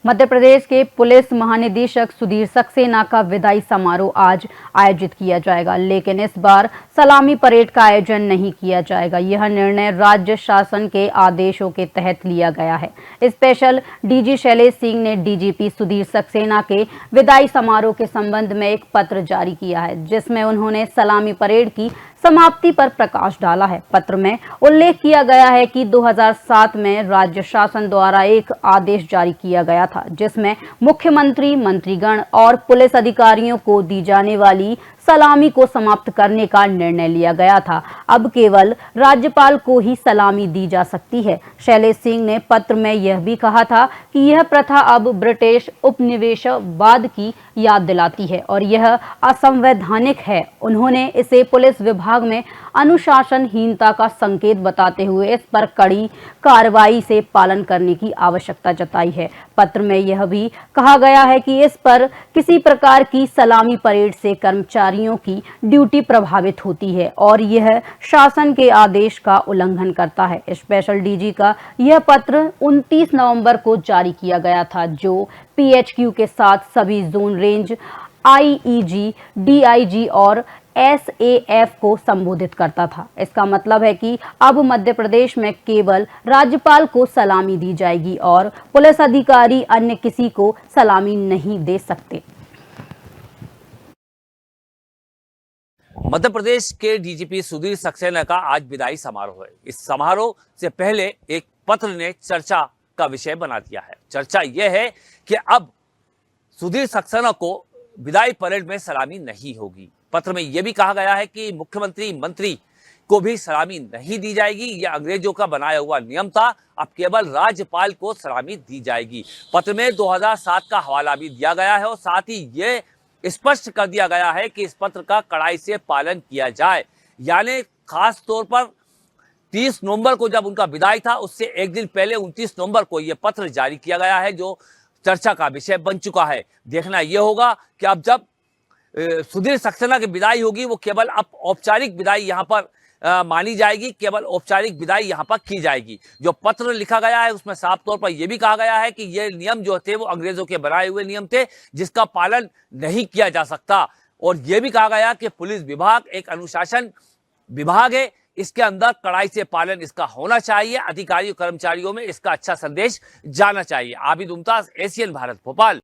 मध्य प्रदेश के पुलिस महानिदेशक सुधीर सक्सेना का विदाई समारोह आज आयोजित किया जाएगा, लेकिन इस बार सलामी परेड का आयोजन नहीं किया जाएगा। यह निर्णय राज्य शासन के आदेशों के तहत लिया गया है। स्पेशल डीजी शैलेश सिंह ने डीजीपी सुधीर सक्सेना के विदाई समारोह के संबंध में एक पत्र जारी किया है, जिसमें उन्होंने सलामी परेड की समाप्ति पर प्रकाश डाला है। पत्र में उल्लेख किया गया है कि 2007 में राज्य शासन द्वारा एक आदेश जारी किया गया था, जिसमें मुख्यमंत्री, मंत्रीगण और पुलिस अधिकारियों को दी जाने वाली सलामी को समाप्त करने का निर्णय लिया गया था। अब केवल राज्यपाल को ही सलामी दी जा सकती है। शैलेश सिंह ने पत्र में यह भी कहा था कि यह प्रथा अब ब्रिटिश उपनिवेशवाद की याद दिलाती है और यह असंवैधानिक है। उन्होंने इसे पुलिस विभाग में अनुशासनहीनता का संकेत बताते हुए इस पर कड़ी कार्रवाई से पालन करने की आवश्यकता जताई है। पत्र में यह भी कहा गया है कि इस पर किसी प्रकार की सलामी परेड से कर्मचारियों की ड्यूटी प्रभावित होती है और यह शासन के आदेश का उल्लंघन करता है। स्पेशल डीजी का यह पत्र 29 नवंबर को जारी किया गया था, जो पीएचक्यू के साथ सभी जोन रेंज आईईजी, डीआईजी और एसएएफ को संबोधित करता था। इसका मतलब है कि अब मध्य प्रदेश में केवल राज्यपाल को सलामी दी जाएगी और पुलिस अधिकारी अन्य किसी को सलामी नहीं दे सकते। मध्य प्रदेश के डीजीपी सुधीर सक्सेना का आज विदाई समारोह है। इस समारोह से पहले एक पत्र ने चर्चा का विषय बना दिया है। चर्चा यह है कि अब सुधीर सक्सेना को विदाई परेड में सलामी नहीं होगी। पत्र में यह भी कहा गया है कि मुख्यमंत्री, मंत्री को भी सलामी नहीं दी जाएगी। यह अंग्रेजों का बनाया हुआ नियम था। अब केवल राज्यपाल को सलामी दी जाएगी। पत्र में 2007 का हवाला भी दिया गया है और साथ ही यह स्पष्ट कर दिया गया है कि इस पत्र का कड़ाई से पालन किया जाए। यानी खास तौर पर 30 नवंबर को जब उनका विदाई था, उससे एक दिन पहले 29 नवंबर को यह पत्र जारी किया गया है, जो चर्चा का विषय बन चुका है। देखना यह होगा कि अब जब सुधीर सक्सेना की विदाई होगी, वो केवल अब औपचारिक विदाई यहाँ पर मानी जाएगी, केवल औपचारिक विदाई यहाँ पर की जाएगी। जो पत्र लिखा गया है उसमें साफ तौर पर यह भी कहा गया है कि ये नियम जो थे वो अंग्रेजों के बनाए हुए नियम थे, जिसका पालन नहीं किया जा सकता। और यह भी कहा गया कि पुलिस विभाग एक अनुशासन विभाग है, इसके अंदर कड़ाई से पालन इसका होना चाहिए। अधिकारियों कर्मचारियों में इसका अच्छा संदेश जाना चाहिए। आबिद मुमताज, एशियन भारत, भोपाल।